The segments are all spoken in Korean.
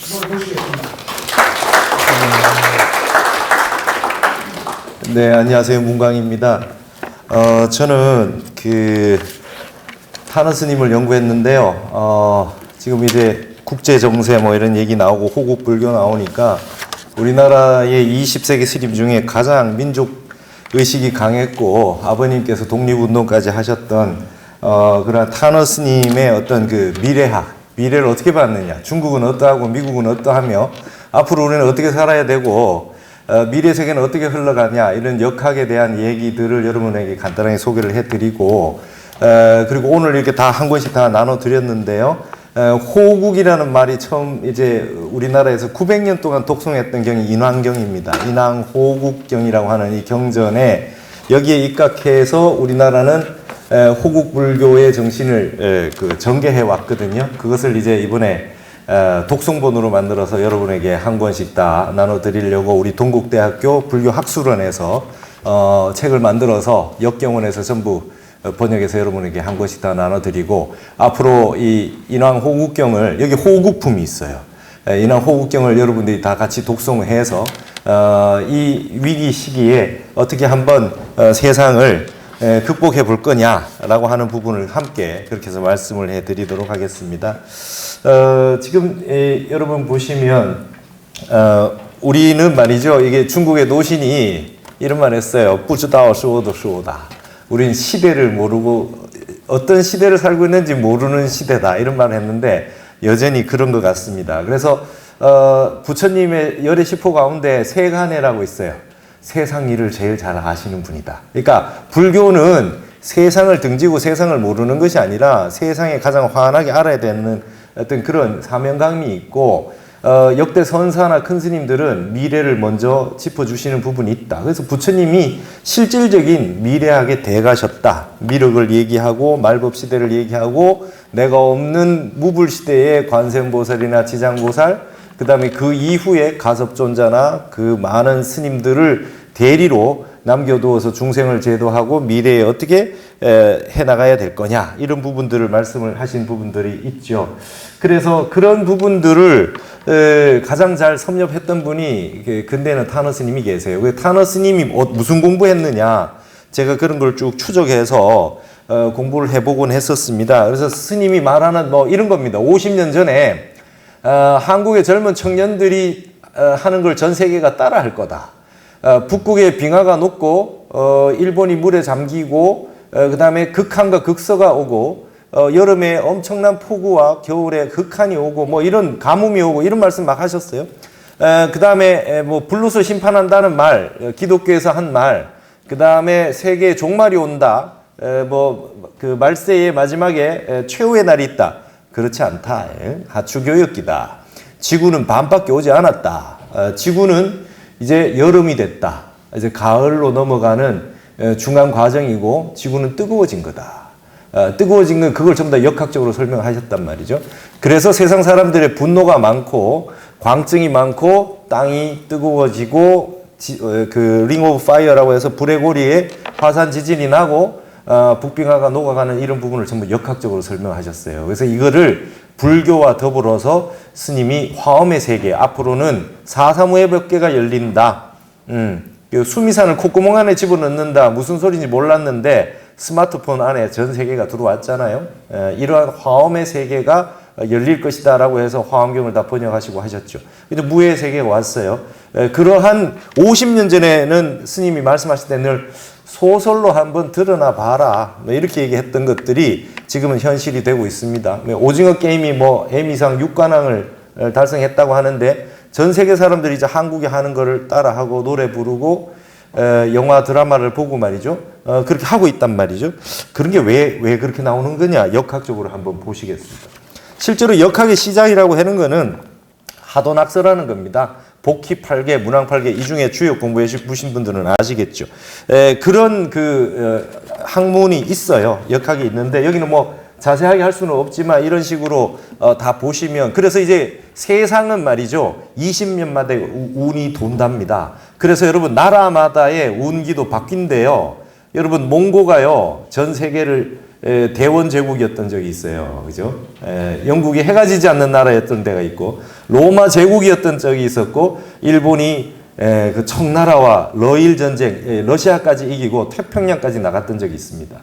모시겠습니다. 네, 안녕하세요. 문광입니다. 저는 타너 스님을 연구했는데요. 지금 이제 국제 정세 뭐 이런 얘기 나오고 호국 불교 나오니까 우리나라의 20세기 스님 중에 가장 민족 의식이 강했고 아버님께서 독립운동까지 하셨던 그런 타너 스님의 어떤 그 미래를 어떻게 봤느냐, 중국은 어떠하고 미국은 어떠하며 앞으로 우리는 어떻게 살아야 되고 미래 세계는 어떻게 흘러가냐, 이런 역학에 대한 얘기들을 여러분에게 간단하게 소개를 해드리고, 그리고 오늘 이렇게 다 한 권씩 다 나눠드렸는데요. 호국이라는 말이 처음 이제 우리나라에서 900년 동안 독송했던 경이 인왕경입니다. 인왕호국경이라고 하는 이 경전에 여기에 입각해서 우리나라는 호국 불교의 정신을 전개해 왔거든요. 그것을 이제 이번에 독송본으로 만들어서 여러분에게 한 권씩 다 나눠드리려고 우리 동국대학교 불교학술원에서 책을 만들어서 역경원에서 전부 번역해서 여러분에게 한 권씩 다 나눠드리고, 앞으로 이 인왕호국경을, 여기 호국품이 있어요. 인왕호국경을 여러분들이 다 같이 독송해서 이 위기 시기에 어떻게 한번 세상을 극복해 볼 거냐라고 하는 부분을 함께 그렇게 해서 말씀을 해드리도록 하겠습니다. 지금 여러분 보시면 우리는 말이죠, 이게 중국의 노신이 이런 말 했어요. 不知道说的说的. 우린 시대를 모르고 어떤 시대를 살고 있는지 모르는 시대다, 이런 말을 했는데 여전히 그런 것 같습니다. 그래서 부처님의 열의 시포 가운데 세간해라고 있어요. 세상 일을 제일 잘 아시는 분이다. 그러니까 불교는 세상을 등지고 세상을 모르는 것이 아니라 세상에 가장 환하게 알아야 되는 어떤 그런 사명감이 있고, 역대 선사나 큰 스님들은 미래를 먼저 짚어주시는 부분이 있다. 그래서 부처님이 실질적인 미래학에 대가셨다. 미륵을 얘기하고 말법시대를 얘기하고 내가 없는 무불시대의 관세음보살이나 지장보살, 그 다음에 그 이후에 가섭존자나 그 많은 스님들을 대리로 남겨두어서 중생을 제도하고 미래에 어떻게 해나가야 될 거냐, 이런 부분들을 말씀을 하신 부분들이 있죠. 그래서 그런 부분들을 가장 잘 섭렵했던 분이 근대는 타너 스님이 계세요. 타너 스님이 무슨 공부했느냐, 제가 그런 걸 쭉 추적해서 공부를 해보곤 했었습니다. 그래서 스님이 말하는 뭐 이런 겁니다. 50년 전에 한국의 젊은 청년들이 하는 걸 전 세계가 따라 할 거다. 북극의 빙하가 녹고 일본이 물에 잠기고 그 다음에 극한과 극서가 오고 여름에 엄청난 폭우와 겨울에 극한이 오고 뭐 이런 가뭄이 오고 이런 말씀 막 하셨어요. 그 다음에 뭐 불로소 심판한다는 말, 기독교에서 한 말, 그 다음에 세계에 종말이 온다, 뭐 그 말세의 마지막에 최후의 날이 있다. 그렇지 않다. 하추교역기다. 지구는 밤밖에 오지 않았다. 지구는 이제 여름이 됐다. 이제 가을로 넘어가는 중간 과정이고 지구는 뜨거워진 거다. 뜨거워진 건 그걸 전부 다 역학적으로 설명하셨단 말이죠. 그래서 세상 사람들의 분노가 많고 광증이 많고 땅이 뜨거워지고 그 링 오브 파이어라고 해서 불의 고리에 화산 지진이 나고 북빙하가 녹아가는 이런 부분을 전부 역학적으로 설명하셨어요. 그래서 이거를 불교와 더불어서 스님이 화엄의 세계, 앞으로는 사사무의 벽계가 열린다. 수미산을 콧구멍 안에 집어넣는다. 무슨 소리인지 몰랐는데 스마트폰 안에 전 세계가 들어왔잖아요. 이러한 화엄의 세계가 열릴 것이다 라고 해서 화엄경을 다 번역하시고 하셨죠. 근데 무의 세계가 왔어요. 그러한 50년 전에는 스님이 말씀하실 때 늘 소설로 한번 드러나 봐라, 이렇게 얘기했던 것들이 지금은 현실이 되고 있습니다. 오징어 게임이 뭐 에미상 6관왕을 달성했다고 하는데 전 세계 사람들이 이제 한국에 하는 거를 따라하고 노래 부르고 영화 드라마를 보고 말이죠. 그렇게 하고 있단 말이죠. 그런 게 왜 그렇게 나오는 거냐, 역학적으로 한번 보시겠습니다. 실제로 역학의 시작이라고 하는 거는 하도낙서라는 겁니다. 복희 8개, 문왕 8개, 이 중에 주요 공부해 보신 분들은 아시겠죠. 그런 학문이 있어요. 역학이 있는데 여기는 뭐 자세하게 할 수는 없지만 이런 식으로 다 보시면, 그래서 이제 세상은 말이죠, 20년마다 운이 돈답니다. 그래서 여러분 나라마다의 운기도 바뀐대요. 여러분 몽고가요 전 세계를 대원 제국이었던 적이 있어요. 그죠? 영국이 해가 지지 않는 나라였던 데가 있고, 로마 제국이었던 적이 있었고, 일본이 그 청나라와 러일 전쟁, 러시아까지 이기고 태평양까지 나갔던 적이 있습니다.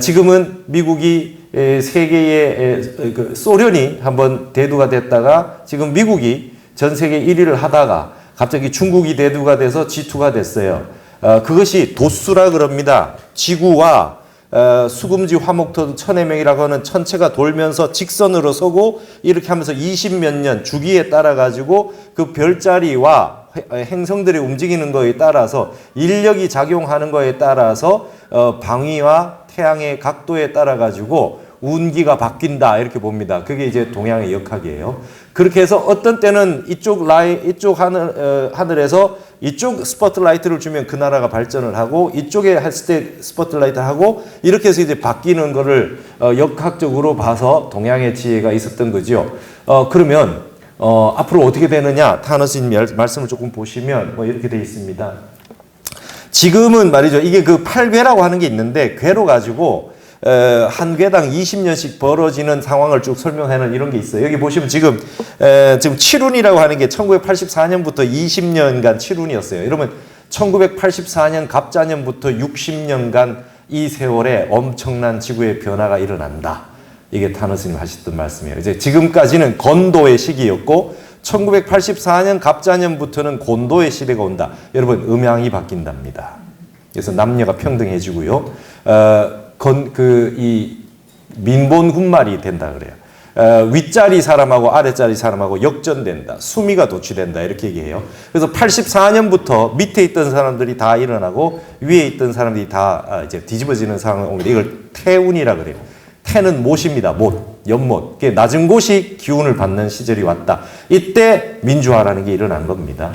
지금은 미국이 세계의 그 소련이 한번 대두가 됐다가 지금 미국이 전 세계 1위를 하다가 갑자기 중국이 대두가 돼서 G2가 됐어요. 그것이 도수라 그럽니다. 지구와 수금지 화목토 천의 명이라고 하는 천체가 돌면서 직선으로 서고 이렇게 하면서 20몇 년 주기에 따라 가지고 그 별자리와 행성들이 움직이는 거에 따라서 인력이 작용하는 거에 따라서 방위와 태양의 각도에 따라 가지고 운기가 바뀐다 이렇게 봅니다. 그게 이제 동양의 역학이에요. 그렇게 해서 어떤 때는 이쪽 하늘에서 이쪽 스포트라이트를 주면 그 나라가 발전을 하고 이쪽에 했을 때 스포트라이트를 하고 이렇게 해서 이제 바뀌는 거를 역학적으로 봐서 동양의 지혜가 있었던 거죠. 그러면 앞으로 어떻게 되느냐? 타너스님 말씀을 조금 보시면 뭐 이렇게 되어 있습니다. 지금은 말이죠. 이게 그 8궤라고 하는 게 있는데 궤로 가지고 한 궤당 20년씩 벌어지는 상황을 쭉 설명하는 이런 게 있어요. 여기 보시면 지금 7운이라고 하는 게 1984년부터 20년간 7운이었어요. 이러면 1984년 갑자년부터 60년간 이 세월에 엄청난 지구의 변화가 일어난다. 이게 타너스님 하셨던 말씀이에요. 이제 지금까지는 건도의 시기였고 1984년 갑자년부터는 곤도의 시대가 온다. 여러분 음양이 바뀐답니다. 그래서 남녀가 평등해지고요. 이 민본 군말이 된다 그래요. 윗자리 사람하고 아랫자리 사람하고 역전된다. 수미가 도취된다. 이렇게 얘기해요. 그래서 84년부터 밑에 있던 사람들이 다 일어나고 위에 있던 사람들이 다 이제 뒤집어지는 상황이 옵니다. 이걸 태운이라 그래요. 태는 못입니다. 못, 연못. 낮은 곳이 기운을 받는 시절이 왔다. 이때 민주화라는 게 일어난 겁니다.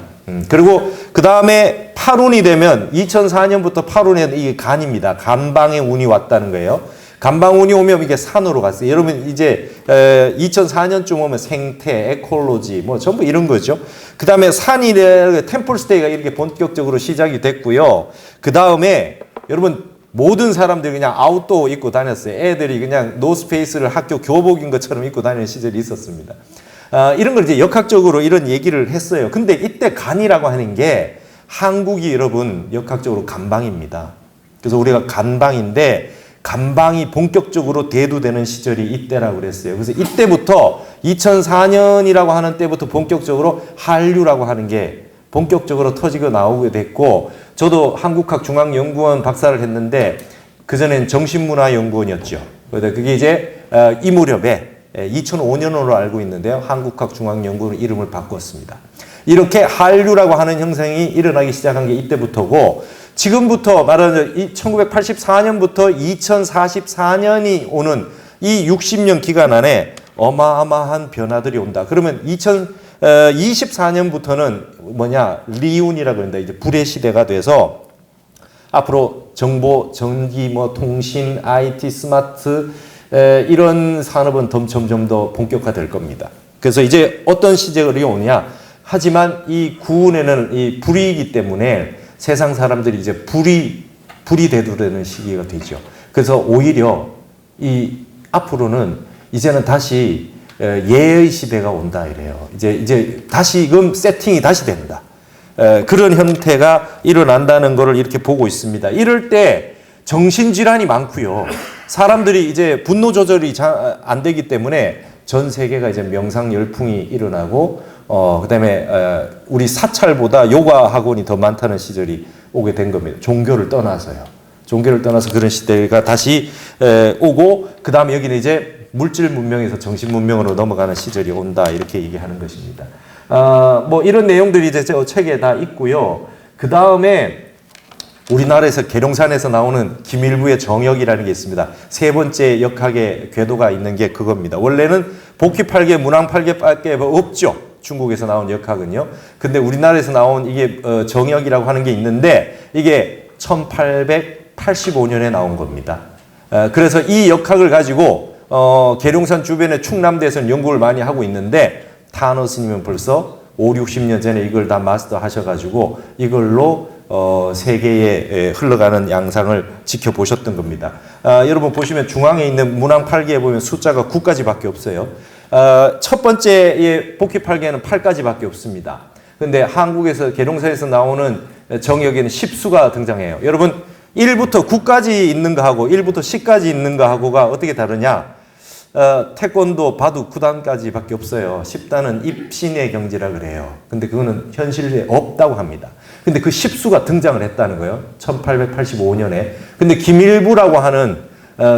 그리고 그 다음에 8운이 되면 2004년부터 8운에 이게 간입니다. 간방의 운이 왔다는 거예요. 간방운이 오면 이게 산으로 갔어요. 여러분 이제 2004년쯤 오면 생태, 에콜로지 뭐 전부 이런 거죠. 그 다음에 산이 템플스테이가 이렇게 본격적으로 시작이 됐고요. 그 다음에 여러분 모든 사람들이 그냥 아웃도어 입고 다녔어요. 애들이 그냥 노스페이스를 학교 교복인 것처럼 입고 다니는 시절이 있었습니다. 이런 걸 이제 역학적으로 이런 얘기를 했어요. 근데 이때 간이라고 하는 게 한국이 여러분 역학적으로 간방입니다. 그래서 우리가 간방인데 간방이 본격적으로 대두되는 시절이 이때라고 그랬어요. 그래서 이때부터 2004년이라고 하는 때부터 본격적으로 한류라고 하는 게 본격적으로 터지고 나오게 됐고 저도 한국학중앙연구원 박사를 했는데 그전엔 정신문화연구원이었죠. 그게 이제 이 무렵에 2005년으로 알고 있는데요. 한국학중앙연구원 이름을 바꿨습니다. 이렇게 한류라고 하는 형성이 일어나기 시작한 게 이때부터고 지금부터 말하는 1984년부터 2044년이 오는 이 60년 기간 안에 어마어마한 변화들이 온다. 그러면 2024년부터는 리운이라고 합니다. 이제 불의 시대가 돼서 앞으로 정보, 전기, 통신, IT, 스마트 이런 산업은 점점 더 본격화될 겁니다. 그래서 이제 어떤 시절이 오냐? 하지만 이 구운에는 이 불이기 때문에 세상 사람들이 이제 불이 대두되는 시기가 되죠. 그래서 오히려 이 앞으로는 이제는 다시 예의 시대가 온다 이래요. 이제 다시금 세팅이 다시 된다. 그런 형태가 일어난다는 것을 이렇게 보고 있습니다. 이럴 때 정신질환이 많고요. 사람들이 이제 분노 조절이 안 되기 때문에 전 세계가 이제 명상 열풍이 일어나고 그다음에 우리 사찰보다 요가 학원이 더 많다는 시절이 오게 된 겁니다. 종교를 떠나서요. 종교를 떠나서 그런 시대가 다시 오고 그다음에 여기는 이제 물질 문명에서 정신 문명으로 넘어가는 시절이 온다 이렇게 얘기하는 것입니다. 뭐 이런 내용들이 이제 저 책에 다 있고요. 그 다음에 우리나라에서 계룡산에서 나오는 김일부의 정역이라는 게 있습니다. 세 번째 역학의 궤도가 있는 게 그겁니다. 원래는 복희팔계, 문왕팔계밖에 없죠. 중국에서 나온 역학은요. 근데 우리나라에서 나온 이게 정역이라고 하는 게 있는데 이게 1885년에 나온 겁니다. 그래서 이 역학을 가지고 계룡산 주변의 충남대에서는 연구를 많이 하고 있는데 타너 스님은 벌써 5, 60년 전에 이걸 다 마스터 하셔가지고 이걸로 세계에 흘러가는 양상을 지켜보셨던 겁니다. 여러분 보시면 중앙에 있는 문항 8개에 보면 숫자가 9까지밖에 없어요. 첫 번째의 복희 8개는 8까지밖에 없습니다. 근데 한국에서 계룡사에서 나오는 정역에는 10수가 등장해요. 여러분 1부터 9까지 있는 거하고 1부터 10까지 있는 거하고가 어떻게 다르냐? 태권도 바둑 9단까지밖에 없어요. 10단은 입신의 경지라 그래요. 근데 그거는 현실에 없다고 합니다. 근데 그 10수가 등장을 했다는 거예요. 1885년에. 근데 김일부라고 하는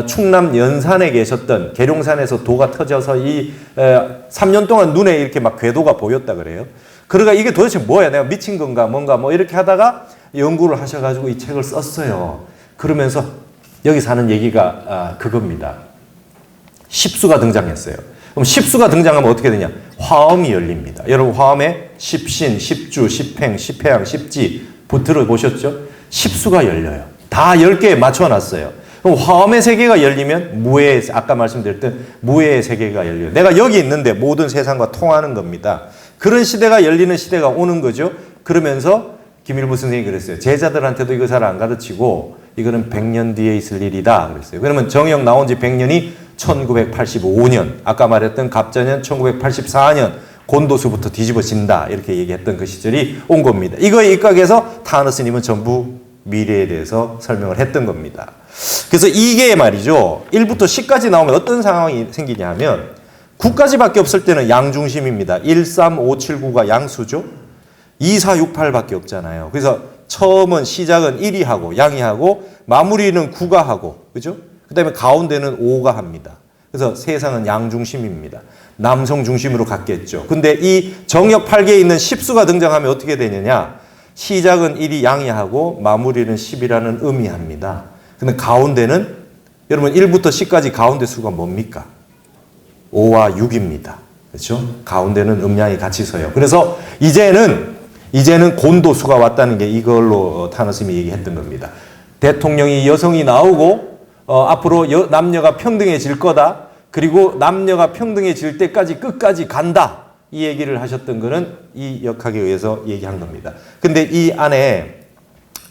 충남 연산에 계셨던 계룡산에서 도가 터져서 이 3년 동안 눈에 이렇게 막 궤도가 보였다 그래요. 그러니까 이게 도대체 뭐야? 내가 미친 건가? 뭔가 뭐 이렇게 하다가 연구를 하셔가지고 이 책을 썼어요. 그러면서 여기서 하는 얘기가 그겁니다. 10수가 등장했어요. 그럼 10수가 등장하면 어떻게 되냐? 화엄이 열립니다. 여러분 화엄에 십신, 십주, 십행, 십회양, 십지 들어보셨죠? 10수가 열려요. 다 10개에 맞춰놨어요. 그럼 화엄의 세계가 열리면 무의, 아까 말씀드렸던 무의 세계가 열려요. 내가 여기 있는데 모든 세상과 통하는 겁니다. 그런 시대가 열리는 시대가 오는 거죠. 그러면서 김일부 선생님이 그랬어요. 제자들한테도 이거 잘 안 가르치고 이거는 100년 뒤에 있을 일이다 그랬어요. 그러면 정역 나온 지 100년이 1985년, 아까 말했던 갑자년 1984년 곤도수부터 뒤집어진다 이렇게 얘기했던 그 시절이 온 겁니다. 이거에 입각해서 타너 스님은 전부 미래에 대해서 설명을 했던 겁니다. 그래서 이게 말이죠. 1부터 10까지 나오면 어떤 상황이 생기냐 하면 9까지밖에 없을 때는 양중심입니다. 1, 3, 5, 7, 9가 양수죠. 2, 4, 6, 8밖에 없잖아요. 그래서 처음은 시작은 1이 하고 양이 하고 마무리는 9가 하고 그죠? 그 다음에 가운데는 5가 합니다. 그래서 세상은 양중심입니다. 남성 중심으로 갔겠죠. 근데 이 정역 8개에 있는 10수가 등장하면 어떻게 되느냐? 시작은 1이 양이 하고 마무리는 10이라는 음이 합니다. 근데 가운데는 여러분 1부터 10까지 가운데 수가 뭡니까? 5와 6입니다. 그렇죠? 가운데는 음양이 같이 서요. 그래서 이제는 곤도수가 왔다는 게 이걸로 타너 스님이 얘기했던 겁니다. 대통령이 여성이 나오고 앞으로 남녀가 평등해질 거다. 그리고 남녀가 평등해질 때까지 끝까지 간다. 이 얘기를 하셨던 거는 이 역학에 의해서 얘기한 겁니다. 근데 이 안에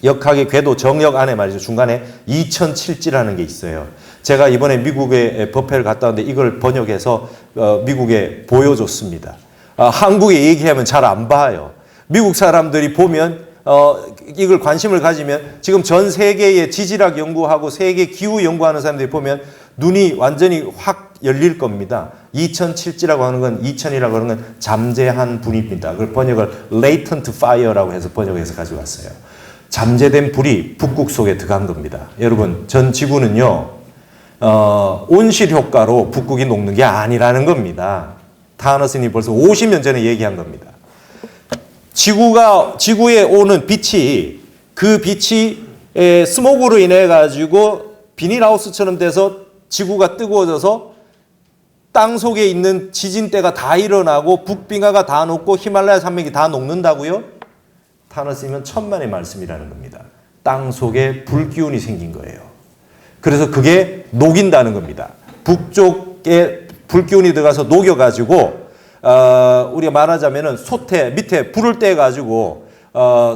역학의 궤도 정역 안에 말이죠. 중간에 2007지라는 게 있어요. 제가 이번에 미국에 법회를 갔다 왔는데 이걸 번역해서 미국에 보여줬습니다. 한국에 얘기하면 잘 안 봐요. 미국 사람들이 보면 이걸 관심을 가지면 지금 전 세계의 지질학 연구하고 세계 기후 연구하는 사람들이 보면 눈이 완전히 확 열릴 겁니다. 2007지라고 하는 건 2000이라고 하는 건 잠재한 불입니다. 그걸 번역을 latent fire라고 해서 번역해서 가져왔어요. 잠재된 불이 북극 속에 들어간 겁니다. 여러분 전 지구는요 온실 효과로 북극이 녹는 게 아니라는 겁니다. 타너 스님이 벌써 50년 전에 얘기한 겁니다. 지구에 오는 빛이 그 빛이 스모그로 인해 가지고 비닐하우스처럼 돼서 지구가 뜨거워져서 땅 속에 있는 지진대가 다 일어나고 북빙하가 다 녹고 히말라야 산맥이 다 녹는다고요? 타너 스님은 천만의 말씀이라는 겁니다. 땅 속에 불기운이 생긴 거예요. 그래서 그게 녹인다는 겁니다. 북쪽에 불기운이 들어가서 녹여가지고 우리가 말하자면은 솥에 밑에 불을 떼가지고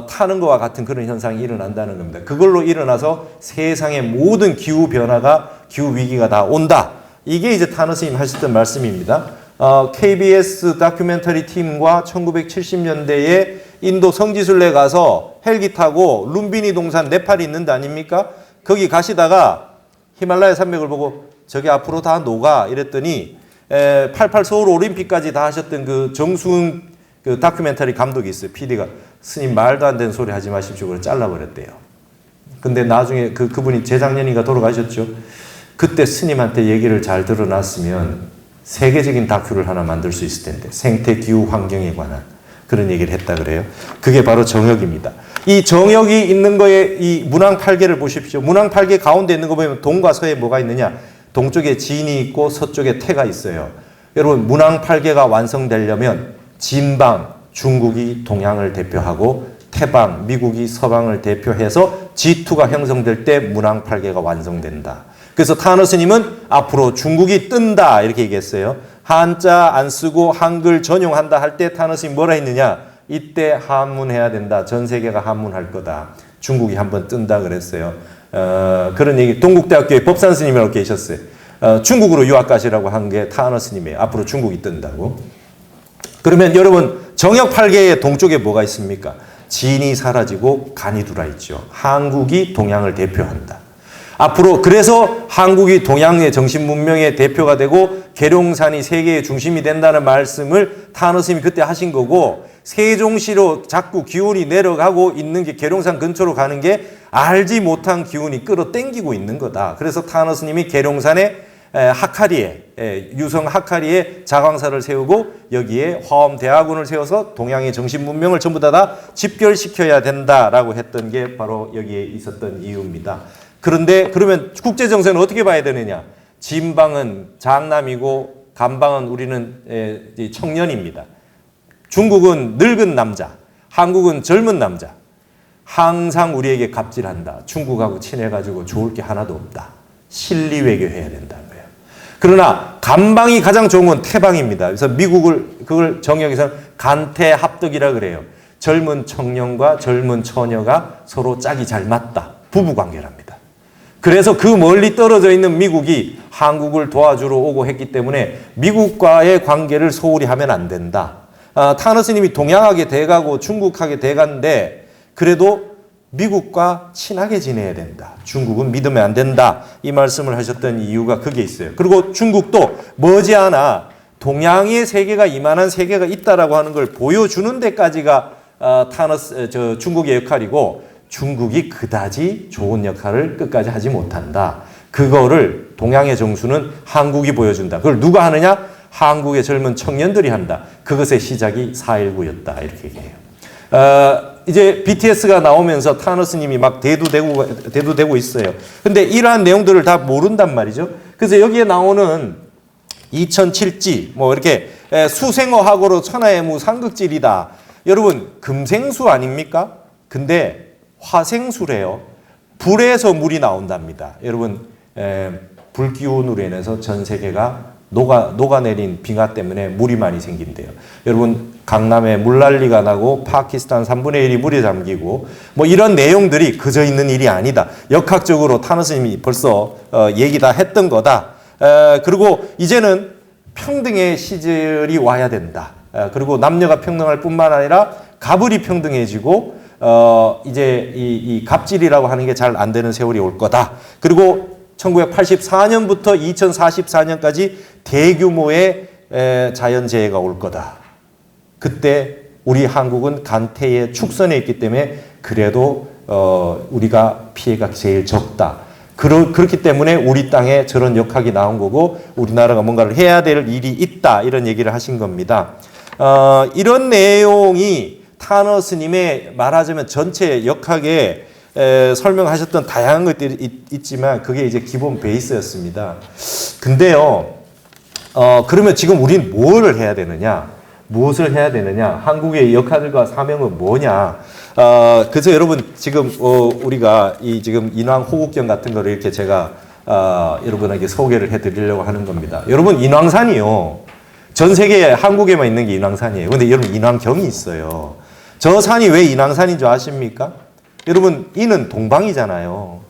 타는 것과 같은 그런 현상이 일어난다는 겁니다. 그걸로 일어나서 세상의 모든 기후 변화가 기후 위기가 다 온다. 이게 이제 타너 스님 하셨던 말씀입니다. KBS 다큐멘터리 팀과 1970년대에 인도 성지순례 가서 헬기 타고 룸비니 동산 네팔이 있는 데 아닙니까? 거기 가시다가 히말라야 산맥을 보고 저기 앞으로 다 녹아 이랬더니 88 서울 올림픽까지 다 하셨던 그 정수은 그 다큐멘터리 감독이 있어요. PD가 스님 말도 안 되는 소리 하지 마십시오. 그걸 잘라버렸대요. 근데 나중에 그분이 재작년인가 돌아가셨죠. 그때 스님한테 얘기를 잘 들어놨으면 세계적인 다큐를 하나 만들 수 있을 텐데 생태 기후 환경에 관한 그런 얘기를 했다 그래요. 그게 바로 정역입니다. 이 정역이 있는 거에 이 문항 8개를 보십시오. 문항 8개 가운데 있는 거 보면 동과 서에 뭐가 있느냐. 동쪽에 진이 있고 서쪽에 태가 있어요. 여러분 문항 8개가 완성되려면 진방 중국이 동양을 대표하고 태방 미국이 서방을 대표해서 G2가 형성될 때 문항 8개가 완성된다. 그래서 타너 스님은 앞으로 중국이 뜬다 이렇게 얘기했어요. 한자 안 쓰고 한글 전용한다 할 때 타너 스님 뭐라 했느냐. 이때 한문해야 된다. 전 세계가 한문할 거다. 중국이 한번 뜬다 그랬어요. 그런 얘기, 동국대학교에 법산 스님이라고 계셨어요. 중국으로 유학 가시라고 한 게 타너 스님이에요. 앞으로 중국이 뜬다고. 그러면 여러분, 정역 8개의 동쪽에 뭐가 있습니까? 진이 사라지고 간이 들어있죠. 한국이 동양을 대표한다. 앞으로 그래서 한국이 동양의 정신문명의 대표가 되고 계룡산이 세계의 중심이 된다는 말씀을 타너 스님이 그때 하신 거고, 세종시로 자꾸 기운이 내려가고 있는 게 계룡산 근처로 가는 게 알지 못한 기운이 끌어당기고 있는 거다. 그래서 타너 스님이 계룡산에 하카리에, 유성 하카리에 자광사를 세우고 여기에 화엄대학원을 세워서 동양의 정신문명을 전부 다 집결시켜야 된다라고 했던 게 바로 여기에 있었던 이유입니다. 그런데 그러면 국제정세는 어떻게 봐야 되느냐? 진방은 장남이고 간방은 우리는 청년입니다. 중국은 늙은 남자, 한국은 젊은 남자. 항상 우리에게 갑질한다. 중국하고 친해가지고 좋을 게 하나도 없다. 실리 외교해야 된다는 거예요. 그러나 간방이 가장 좋은 건 태방입니다. 그래서 그걸 정역에서는 간태합덕이라 그래요. 젊은 청년과 젊은 처녀가 서로 짝이 잘 맞다. 부부관계랍니다. 그래서 그 멀리 떨어져 있는 미국이 한국을 도와주러 오고 했기 때문에 미국과의 관계를 소홀히 하면 안 된다. 타너 스님이 동양하게 돼가고 중국하게 돼간데 그래도 미국과 친하게 지내야 된다. 중국은 믿으면 안 된다. 이 말씀을 하셨던 이유가 그게 있어요. 그리고 중국도 머지않아 동양의 세계가 이만한 세계가 있다라고 하는 걸 보여주는 데까지가 중국의 역할이고, 중국이 그다지 좋은 역할을 끝까지 하지 못한다. 그거를 동양의 정수는 한국이 보여준다. 그걸 누가 하느냐? 한국의 젊은 청년들이 한다. 그것의 시작이 4.19였다. 이렇게 얘기해요. 이제 BTS가 나오면서 타너 스님이 막 대두되고 있어요. 근데 이러한 내용들을 다 모른단 말이죠. 그래서 여기에 나오는 2007지, 뭐 이렇게 수생어학으로 천하의 상극질이다. 여러분, 금생수 아닙니까? 근데 화생수래요. 불에서 물이 나온답니다. 여러분, 불기운으로 인해서 전 세계가 녹아내린 빙하 때문에 물이 많이 생긴대요. 여러분, 강남에 물난리가 나고 파키스탄 3분의 1이 물에 잠기고 뭐 이런 내용들이 그저 있는 일이 아니다. 역학적으로 타너 스님이 벌써 얘기 다 했던 거다. 그리고 이제는 평등의 시절이 와야 된다. 그리고 남녀가 평등할 뿐만 아니라 갑을이 평등해지고 이제 이 갑질이라고 하는 게 잘 안 되는 세월이 올 거다. 그리고 1984년부터 2044년까지 대규모의 자연재해가 올 거다. 그때 우리 한국은 간태의 축선에 있기 때문에 그래도 우리가 피해가 제일 적다. 그렇기 때문에 우리 땅에 저런 역학이 나온 거고 우리나라가 뭔가를 해야 될 일이 있다. 이런 얘기를 하신 겁니다. 이런 내용이 타너 스님의 말하자면 전체 역학에 설명하셨던 다양한 것들이 있지만 그게 이제 기본 베이스였습니다. 근데요, 그러면 지금 우리는 뭘 해야 되느냐? 무엇을 해야 되느냐? 한국의 역할과 사명은 뭐냐? 그래서 여러분 지금 우리가 이 지금 인왕 호국경 같은 거를 이렇게 제가 여러분에게 소개를 해드리려고 하는 겁니다. 여러분, 인왕산이요. 전 세계에 한국에만 있는 게 인왕산이에요. 근데 여러분, 인왕경이 있어요. 저 산이 왜 인왕산인 줄 아십니까? 여러분, 이는 동방이잖아요.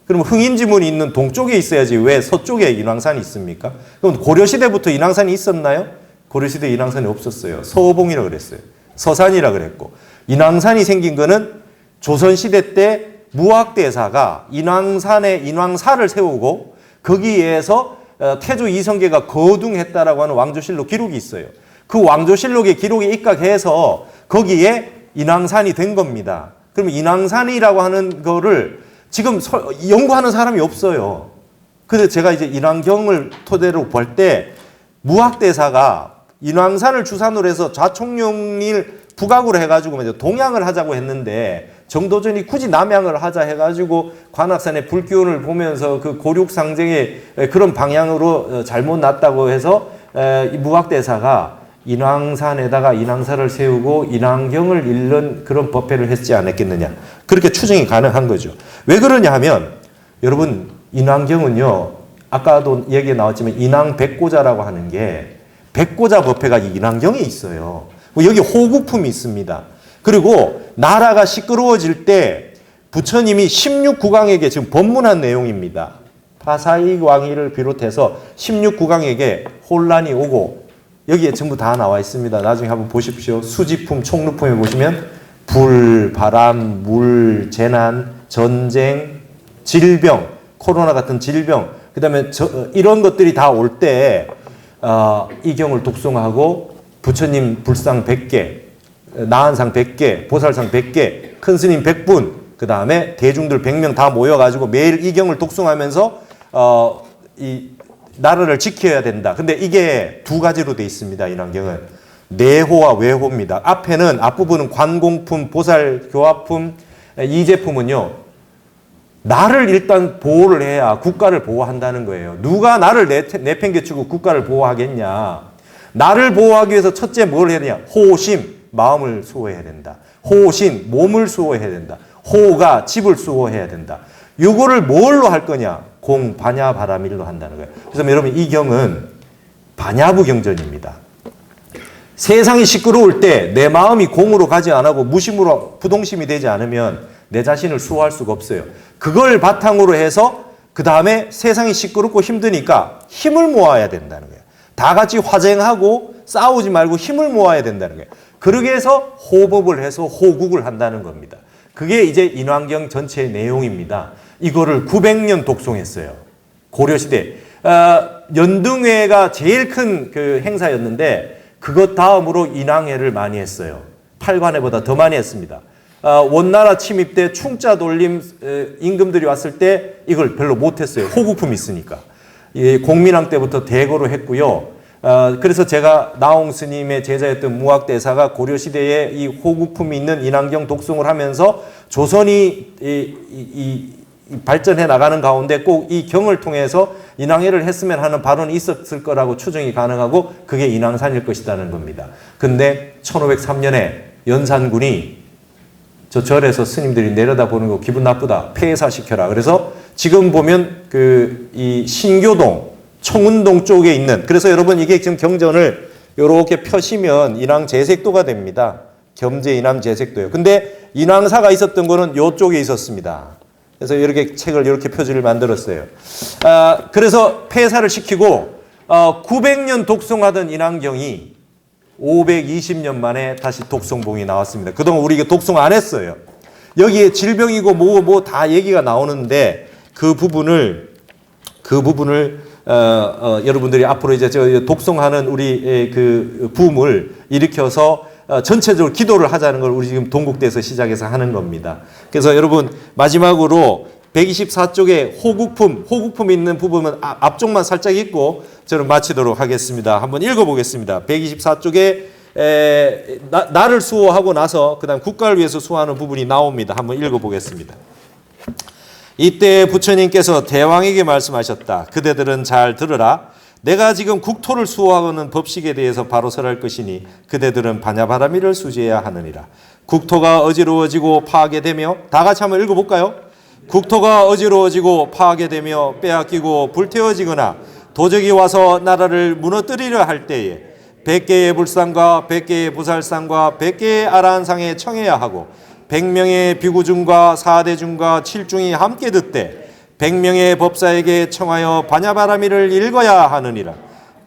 그럼 흥인지문이 있는 동쪽에 있어야지 왜 서쪽에 인왕산이 있습니까? 그럼 고려시대부터 인왕산이 있었나요? 고려시대 인왕산이 없었어요. 서봉이라고 그랬어요. 서산이라고 그랬고. 인왕산이 생긴 거는 조선시대 때 무학대사가 인왕산에 인왕사를 세우고 거기에서 태조 이성계가 거둥했다라고 하는 왕조실록 기록이 있어요. 그 왕조실록의 기록에 입각해서 거기에 인왕산이 된 겁니다. 그럼 인왕산이라고 하는 거를 지금 연구하는 사람이 없어요. 그래서 제가 이제 인왕경을 토대로 볼 때 무학대사가 인왕산을 주산으로 해서 좌총룡을 북악으로 해가지고 동양을 하자고 했는데 정도전이 굳이 남양을 하자 해가지고 관악산의 불기운을 보면서 그 고륙 상정의 그런 방향으로 잘못 났다고 해서 무학대사가 인왕산에다가 인왕사를 세우고 인왕경을 읽는 그런 법회를 했지 않았겠느냐. 그렇게 추정이 가능한 거죠. 왜 그러냐 하면 여러분, 인왕경은요, 아까도 얘기 나왔지만 인왕백고자라고 하는 게 백고자 법회가 인왕경에 있어요. 뭐 여기 호국품이 있습니다. 그리고 나라가 시끄러워질 때 부처님이 16국왕에게 지금 법문한 내용입니다. 파사익 왕위를 비롯해서 16국왕에게 혼란이 오고 여기에 전부 다 나와 있습니다. 나중에 한번 보십시오. 수지품, 총루품에 보시면 불, 바람, 물, 재난, 전쟁, 질병, 코로나 같은 질병, 그 다음에 이런 것들이 다 올 때 이 경을 독송하고 부처님 불상 100개, 나한상 100개, 보살상 100개, 큰 스님 100분, 그 다음에 대중들 100명 다 모여가지고 매일 이 경을 독송하면서 이 나라를 지켜야 된다. 근데 이게 두 가지로 돼 있습니다. 인왕경은 내호와 외호입니다. 앞부분은 관공품, 보살 교화품, 이 제품은요. 나를 일단 보호를 해야 국가를 보호한다는 거예요. 누가 나를 내팽개치고 국가를 보호하겠냐. 나를 보호하기 위해서 첫째 뭘 해야 되냐. 호심, 마음을 수호해야 된다. 호신, 몸을 수호해야 된다. 호가 집을 수호해야 된다. 요거를 뭘로 할 거냐. 공, 반야, 바라밀로 한다는 거예요. 그래서 여러분 이 경은 반야부 경전입니다. 세상이 시끄러울 때 내 마음이 공으로 가지 않고 무심으로 부동심이 되지 않으면 내 자신을 수호할 수가 없어요. 그걸 바탕으로 해서 그 다음에 세상이 시끄럽고 힘드니까 힘을 모아야 된다는 거예요. 다 같이 화쟁하고 싸우지 말고 힘을 모아야 된다는 거예요. 그러기 위해서 호법을 해서 호국을 한다는 겁니다. 그게 이제 인왕경 전체의 내용입니다. 이거를 900년 독송했어요. 고려시대. 연등회가 제일 큰 그 행사였는데 그것 다음으로 인왕회를 많이 했어요. 팔관회보다 더 많이 했습니다. 원나라 침입 때 충자 돌림 임금들이 왔을 때 이걸 별로 못했어요. 호국품이 있으니까. 공민왕 때부터 대거로 했고요. 그래서 제가 나홍 스님의 제자였던 무학대사가 고려시대에 이 호국품이 있는 인왕경 독송을 하면서 조선이 발전해 나가는 가운데 꼭 이 경을 통해서 인왕회를 했으면 하는 발언이 있었을 거라고 추정이 가능하고 그게 인왕산일 것이라는 겁니다. 근데 1503년에 연산군이 저 절에서 스님들이 내려다보는 거 기분 나쁘다. 폐사시켜라. 그래서 지금 보면 이 신교동, 청운동 쪽에 있는, 그래서 여러분 이게 지금 경전을 이렇게 펴시면 인왕제색도가 됩니다. 겸재 인왕제색도예요. 근데 인왕사가 있었던 거는 이쪽에 있었습니다. 그래서 이렇게 책을 이렇게 표지를 만들었어요. 그래서 폐사를 시키고 900년 독송하던 인왕경이 520년 만에 다시 독송봉이 나왔습니다. 그동안 우리 이게 독송 안 했어요. 여기에 질병이고 뭐 다 얘기가 나오는데 그 부분을 여러분들이 앞으로 이제 저 독송하는 우리 그 붐을 일으켜서 전체적으로 기도를 하자는 걸 우리 지금 동국대에서 시작해서 하는 겁니다. 그래서 여러분 마지막으로 124쪽에 호국품 있는 부분은 앞쪽만 살짝 읽고 저는 마치도록 하겠습니다. 한번 읽어보겠습니다. 124쪽에 나를 수호하고 나서 그 다음 국가를 위해서 수호하는 부분이 나옵니다. 한번 읽어보겠습니다. 이때 부처님께서 대왕에게 말씀하셨다. 그대들은 잘 들으라. 내가 지금 국토를 수호하는 법식에 대해서 바로 설할 것이니 그대들은 반야바라밀을 수지해야 하느니라. 국토가 어지러워지고 파괴되며, 다 같이 한번 읽어볼까요? 국토가 어지러워지고 파괴되며 빼앗기고 불태워지거나 도적이 와서 나라를 무너뜨리려 할 때에 100개의 불상과 100개의 보살상과 100개의 아라한상에 청해야 하고 100명의 비구중과 사대중과 칠중이 함께 듣되 100명의 법사에게 청하여 반야바라밀을 읽어야 하느니라.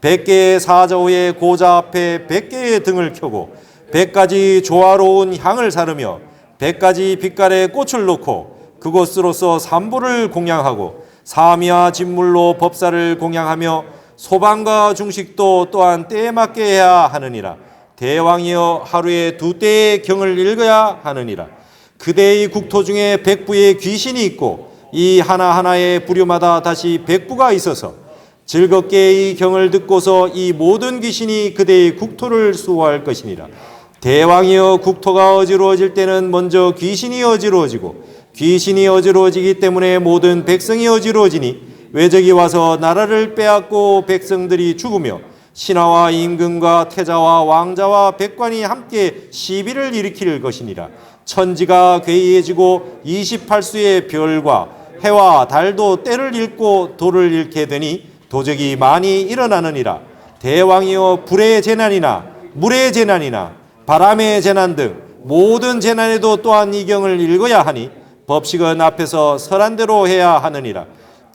100개의 사저우의 고자 앞에 100개의 등을 켜고 100가지 조화로운 향을 사르며 100가지 빛깔의 꽃을 놓고 그곳으로서 삼부를 공양하고 사미와 진물로 법사를 공양하며 소방과 중식도 또한 때에 맞게 해야 하느니라. 대왕이여 하루에 2때의 경을 읽어야 하느니라. 그대의 국토 중에 100부의 귀신이 있고 이 하나하나의 부류마다 다시 100부가 있어서 즐겁게 이 경을 듣고서 이 모든 귀신이 그대의 국토를 수호할 것이니라. 대왕이여 국토가 어지러워질 때는 먼저 귀신이 어지러워지고 귀신이 어지러워지기 때문에 모든 백성이 어지러워지니 외적이 와서 나라를 빼앗고 백성들이 죽으며 신하와 임금과 태자와 왕자와 백관이 함께 시비를 일으킬 것이니라. 천지가 괴이해지고 28수의 별과 해와 달도 때를 잃고 도를 잃게 되니 도적이 많이 일어나느니라. 대왕이여 불의 재난이나 물의 재난이나 바람의 재난 등 모든 재난에도 또한 이 경을 읽어야 하니 법식은 앞에서 설한 대로 해야 하느니라.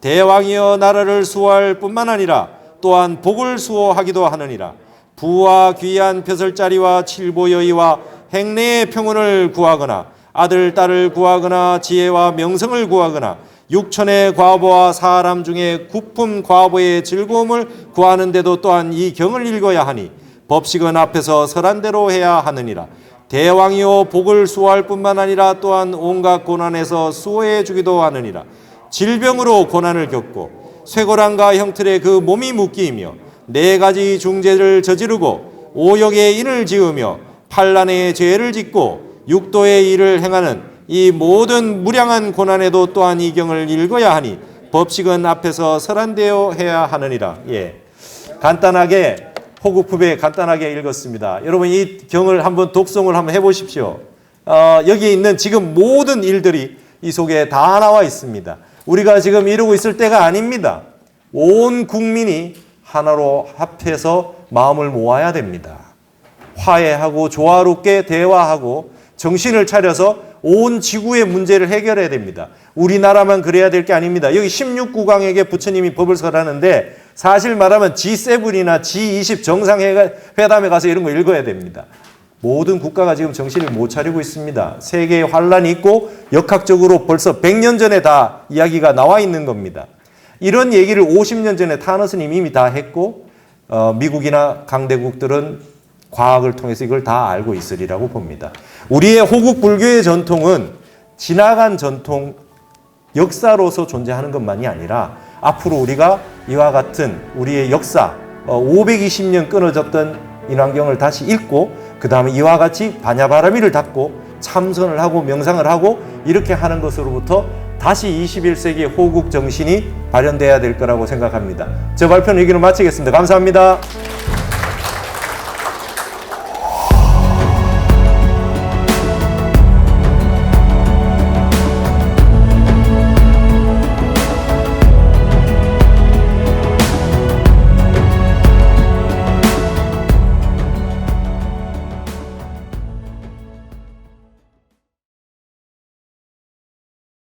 대왕이여 나라를 수호할 뿐만 아니라 또한 복을 수호하기도 하느니라. 부와 귀한 벼슬자리와 칠보여의와 행내의 평온을 구하거나 아들 딸을 구하거나 지혜와 명성을 구하거나 육천의 과부와 사람 중에 구품 과부의 즐거움을 구하는데도 또한 이 경을 읽어야 하니 법식은 앞에서 설한 대로 해야 하느니라. 대왕이요 복을 수호할 뿐만 아니라 또한 온갖 고난에서 수호해 주기도 하느니라. 질병으로 고난을 겪고 쇠고랑과 형틀에 그 몸이 묶이며 네 가지 중죄를 저지르고 오역의 인을 지으며 판란의 죄를 짓고 육도의 일을 행하는 이 모든 무량한 고난에도 또한 이 경을 읽어야 하니 법식은 앞에서 설한되어 해야 하느니라. 간단하게 호국품에 간단하게 읽었습니다. 여러분 이 경을 한번 독송을 한번 해보십시오. 여기 있는 지금 모든 일들이 이 속에 다 나와 있습니다. 우리가 지금 이러고 있을 때가 아닙니다. 온 국민이 하나로 합해서 마음을 모아야 됩니다. 화해하고 조화롭게 대화하고 정신을 차려서 온 지구의 문제를 해결해야 됩니다. 우리나라만 그래야 될 게 아닙니다. 여기 16국왕에게 부처님이 법을 설하는데 사실 말하면 G7이나 G20 정상회담에 가서 이런 거 읽어야 됩니다. 모든 국가가 지금 정신을 못 차리고 있습니다. 세계에 환란이 있고 역학적으로 벌써 100년 전에 다 이야기가 나와 있는 겁니다. 이런 얘기를 50년 전에 타너스님 이미 다 했고 미국이나 강대국들은 과학을 통해서 이걸 다 알고 있으리라고 봅니다. 우리의 호국 불교의 전통은 지나간 전통, 역사로서 존재하는 것만이 아니라 앞으로 우리가 이와 같은 우리의 역사, 520년 끊어졌던 인왕경을 다시 읽고 그 다음에 이와 같이 반야바라미를 닫고 참선을 하고 명상을 하고 이렇게 하는 것으로부터 다시 21세기 호국 정신이 발현돼야 될 거라고 생각합니다. 제 발표는 여기로 마치겠습니다. 감사합니다.